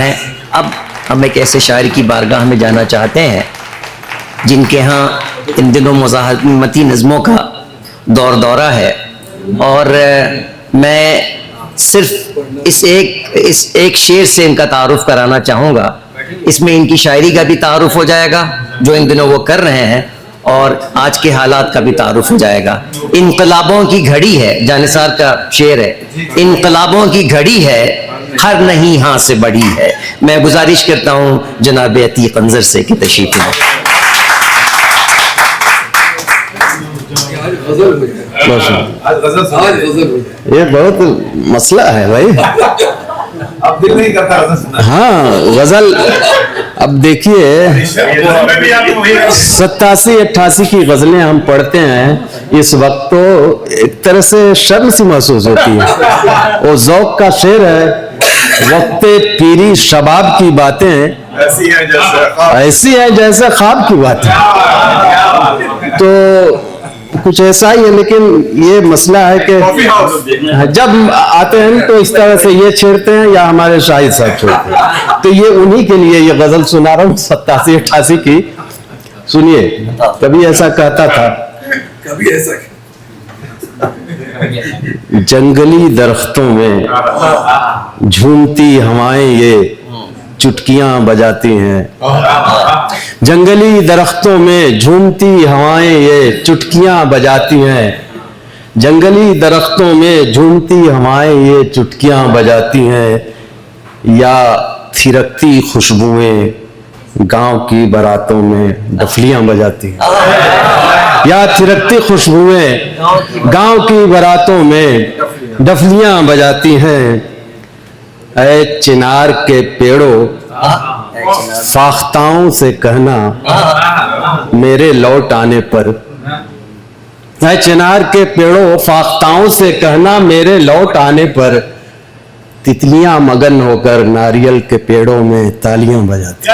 हैं। अब हम एक ऐसे शायर की बारगाह में जाना चाहते हैं जिनके यहाँ इन दिनों मुज़ाहमती नज़्मों का दौर दौरा है, और मैं सिर्फ इस एक शेर से इनका तारुफ कराना चाहूँगा। इसमें इनकी शायरी का भी तारुफ हो जाएगा जो इन दिनों वो कर रहे हैं, और आज के हालात का भी तारुफ हो जाएगा। इनकलाबों की घड़ी है, जानिसार का शेर है, इनकलाबों की घड़ी है, हर नहीं हाँ से बड़ी है। मैं गुजारिश करता हूँ जनाब अतीक अंजर से कि तशरीफ लें। ये बहुत मसला है भाई। अब दिल नहीं करता गजल सुनना। हाँ गजल, अब देखिए 87-88 की गजलें हम पढ़ते हैं इस वक्त, तो एक तरह से शर्म सी महसूस होती है। वो ज़ौक़ का शेर है, वक्त पीरी शबाब की बातें ऐसी है जैसे ख्वाब की बातें। तो कुछ ऐसा ही है, लेकिन ये मसला है कि जब आते हैं तो इस तरह से ये छेड़ते हैं या हमारे शाहिद साहब छेड़ते हैं। तो ये उन्हीं के लिए ये गजल सुना रहा हूँ 87-88 की। सुनिए, कभी ऐसा कहता था, कभी ऐसा जंगली दरख्तों में झूमती हवाएं ये चुटकियां बजाती हैं, जंगली दरख्तों में झूमती हवाएं ये चुटकियां बजाती हैं, जंगली दरख्तों में झूमती हवाएं ये चुटकियां बजाती हैं, या थिरकती खुशबुएं गांव की बारातों में डफलियां बजाती हैं, या थिरकती खुशबुएं गांव की बारातों में डफलियां बजाती हैं। ऐ चिनार के पेड़ों फाख्ताओं से कहना मेरे लौट आने पर, ऐ चिनार के पेड़ों फाख्ताओं से कहना मेरे लौट आने पर, तितलियां मगन होकर नारियल के पेड़ों में तालियां बजाती,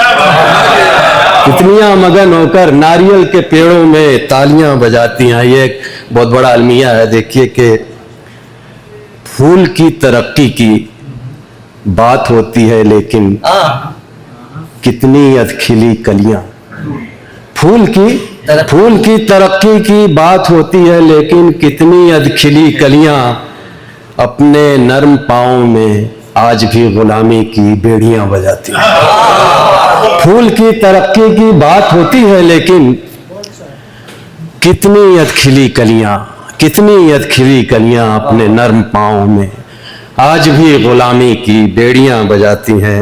तितलियां मगन होकर नारियल के पेड़ों में तालियां बजाती हैं। ये एक बहुत बड़ा अलमिया है। देखिए कि फूल की तरक्की की बात होती है लेकिन कितनी अधखिली कलियां, फूल की तरक्की की बात होती है लेकिन कितनी अधखिली कलियां, अपने नर्म पाँव में आज भी गुलामी की बेड़ियां बजाती हैं। फूल की तरक्की की बात होती है लेकिन कितनी अधखिली कलियां, कितनी अधखिली कलियां अपने नर्म पाँव में आज भी गुलामी की बेड़ियां बजाती हैं।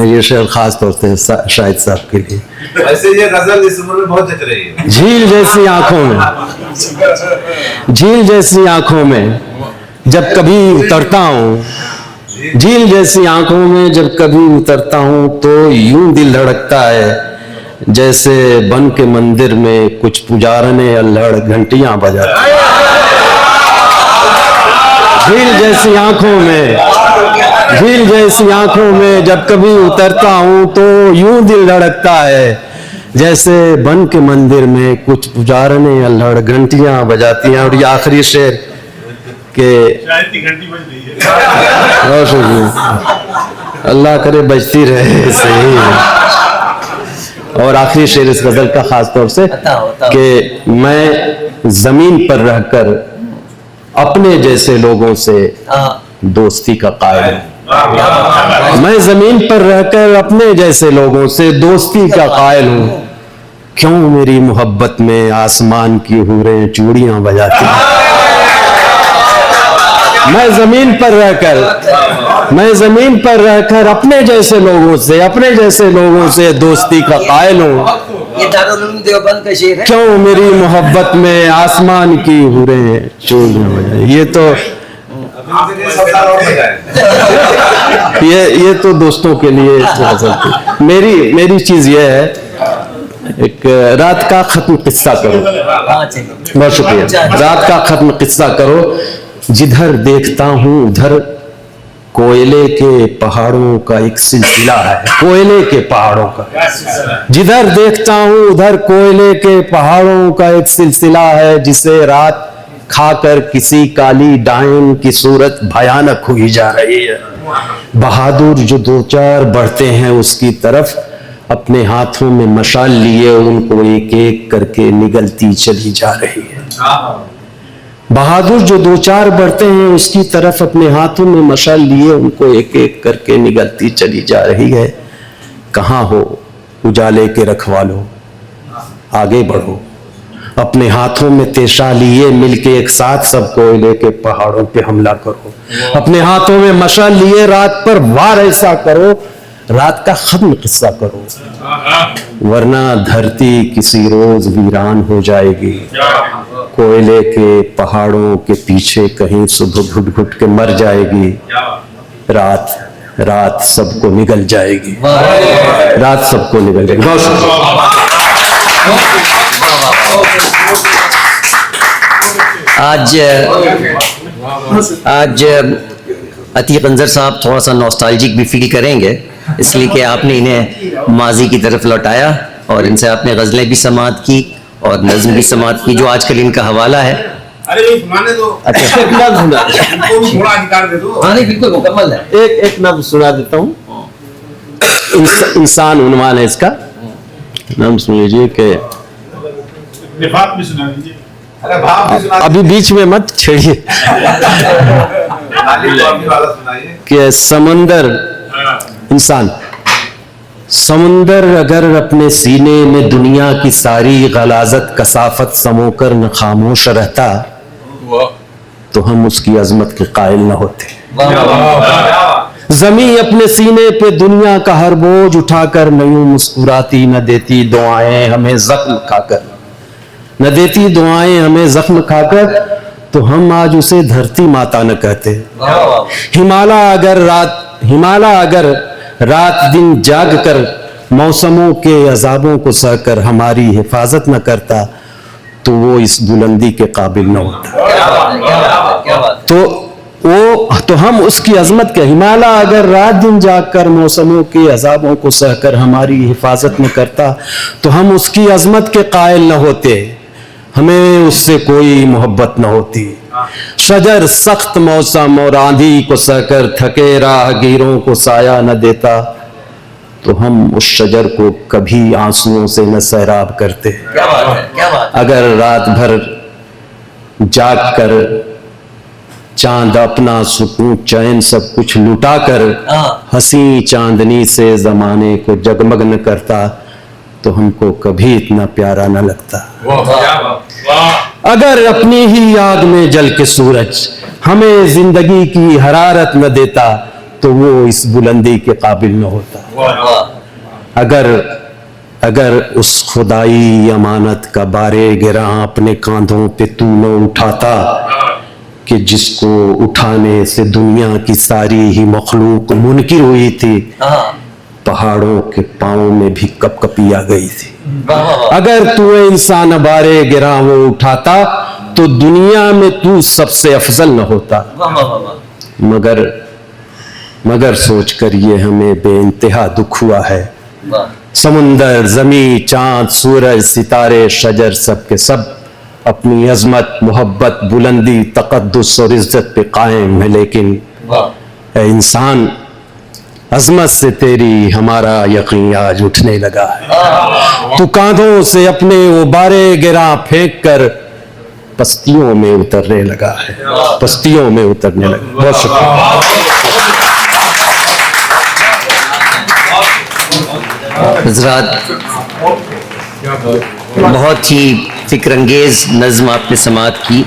ये शेर खास तौर से शाहिद साहब के लिए। वैसे ये गजल इस उम्र में बहुत जच रही है। झील जैसी आंखों में, झील जैसी आंखों में जब कभी उतरता हूँ, झील जैसी आंखों में जब कभी उतरता हूँ तो यूं दिल धड़कता है जैसे बन के मंदिर में कुछ पुजारने अल्हड़ घंटियां बजाते हैं। झील जैसी आंखों में, झील जैसी आंखों में जब कभी उतरता हूं तो यूं दिल धड़कता है जैसे बन के मंदिर में कुछ पुजारने अल्हड़ घंटियां बजाती हैं। और ये आखिरी शेर के अल्लाह करे बजती रहे सही। और आखिरी शेर इस गजल का खास तौर से कि मैं जमीन पर रहकर अपने जैसे लोगों से दोस्ती का कायल हूं, मैं जमीन पर रहकर अपने जैसे लोगों से दोस्ती का कायल हूं, क्यों मेरी मोहब्बत में आसमान की हूरें चूड़ियां बजाती हैं। मैं जमीन पर रहकर अपने जैसे लोगों से दोस्ती का कायल हूं, ये दारुल उलूम देवबंद का शेर है। क्यों मेरी मोहब्बत में आसमान की हूरें चूड़ियां बजाएं। ये तो ये तो दोस्तों के लिए। मेरी चीज ये है, एक रात का खत्म किस्सा करो। बहुत शुक्रिया। रात का खत्म किस्सा करो, जिधर देखता हूं उधर कोयले के पहाड़ों का एक सिलसिला है, कोयले के पहाड़ों का, जिधर देखता हूं उधर कोयले के पहाड़ों का एक सिलसिला है, जिसे रात खाकर किसी काली डायन की सूरत भयानक हुई जा रही है। बहादुर जो दो चार बढ़ते हैं उसकी तरफ, अपने हाथों में मशाल लिए उनको एक एक करके निगलती चली जा रही है। बहादुर जो दो चार बढ़ते हैं उसकी तरफ, अपने हाथों में मशाल लिए उनको एक एक करके निगलती चली जा रही है। कहाँ हो उजाले के रखवालो, आगे बढ़ो, अपने हाथों में तेशा लिए मिलके एक साथ सब कोयले के पहाड़ों पे हमला करो। अपने हाथों में मशाल लिए रात पर वार ऐसा करो, रात का खत्म किस्सा करो, वरना धरती किसी रोज वीरान हो जाएगी। कोयले के पहाड़ों के पीछे कहीं सुबह घुट घुट के मर जाएगी। रात रात सबको निगल जाएगी, रात सबको निगल जाएगी। बहुत शुक्रिया। आज अतीक अंजर साहब थोड़ा सा नॉस्टैल्जिक भी फील करेंगे, इसलिए कि आपने इन्हें माजी की तरफ लौटाया और इनसे आपने गज़लें भी समाअत की और नज़्म भी समाअत की, जो आजकल इनका हवाला है। अरे भाई सुनाने दो। अच्छा, इनको भी थोड़ा अधिकार दे दो। हाँ नहीं बिल्कुल मुकम्मल है। एक नज़्म सुना देता हूँ। इंसान उन्वान है इसका, नाम सुन लीजिए कि बात भी सुना दीजिए। अरे भाव भी सुना अभी बीच में मत छेड़िए। खाली कॉफी वाला सुनाइए। कि समंदर, इंसान समंदर अगर अपने सीने में दुनिया की सारी गलाजत कसाफत समोकर न खामोश रहता तो हम उसकी अजमत के कायल न होते। जमी अपने सीने पे दुनिया का हर बोझ उठाकर न यूं मुस्कुराती, न देती दुआएं हमें जख्म खाकर, न देती दुआएं हमें जख्म खाकर, तो हम आज उसे धरती माता न कहते। हिमालय अगर रात दिन जाग कर मौसमों के अजाबों को सहकर हमारी हिफाजत न करता तो वो इस बुलंदी के काबिल न होता। तो हम उसकी अजमत के, हिमालय अगर रात दिन जाग कर मौसमों के अजाबों को सहकर हमारी हिफाजत न करता तो हम उसकी अजमत के कायल न होते, हमें उससे कोई मोहब्बत न होती। शजर सख्त मौसम और आंधी को सहकर थके राहगीरों को साया न देता तो हम उस शजर को कभी आंसुओं से न सैराब करते। क्या बात है, क्या बात है। अगर रात भर जाग कर चांद अपना सुकून चैन सब कुछ लुटा कर हंसी चांदनी से जमाने को जगमग न करता तो हमको कभी इतना प्यारा न लगता। अगर अपनी ही आग में जल के सूरज हमें जिंदगी की हरारत न देता तो वो इस बुलंदी के काबिल न होता। अगर उस खुदाई अमानत का बारे गिरा अपने कांधों पे तू न उठाता कि जिसको उठाने से दुनिया की सारी ही मखलूक मुनकिर हुई थी, पहाड़ों के पांव में भी कपकपी आ गई थी। अगर तू इंसान बारे गिरा वो उठाता तो दुनिया में तू सबसे अफजल न होता। मगर सोचकर ये हमें बेइंतहा दुख हुआ है। समुंदर, जमी, चांद, सूरज, सितारे, शजर सब के सब अपनी अजमत, मोहब्बत, बुलंदी, तकद्दुस और इज्जत पे कायम है, लेकिन ए इंसान अजमत से तेरी हमारा यकीन आज उठने लगा है। तू कांधों से अपने वो बारे गिरा फेंक कर पस्तियों में उतरने लगा है, पस्तियों में उतरने लगा। बहुत शुक्रिया। हज़रात, बहुत ही फिक्रंगेज नज़्म आपने समाअत की।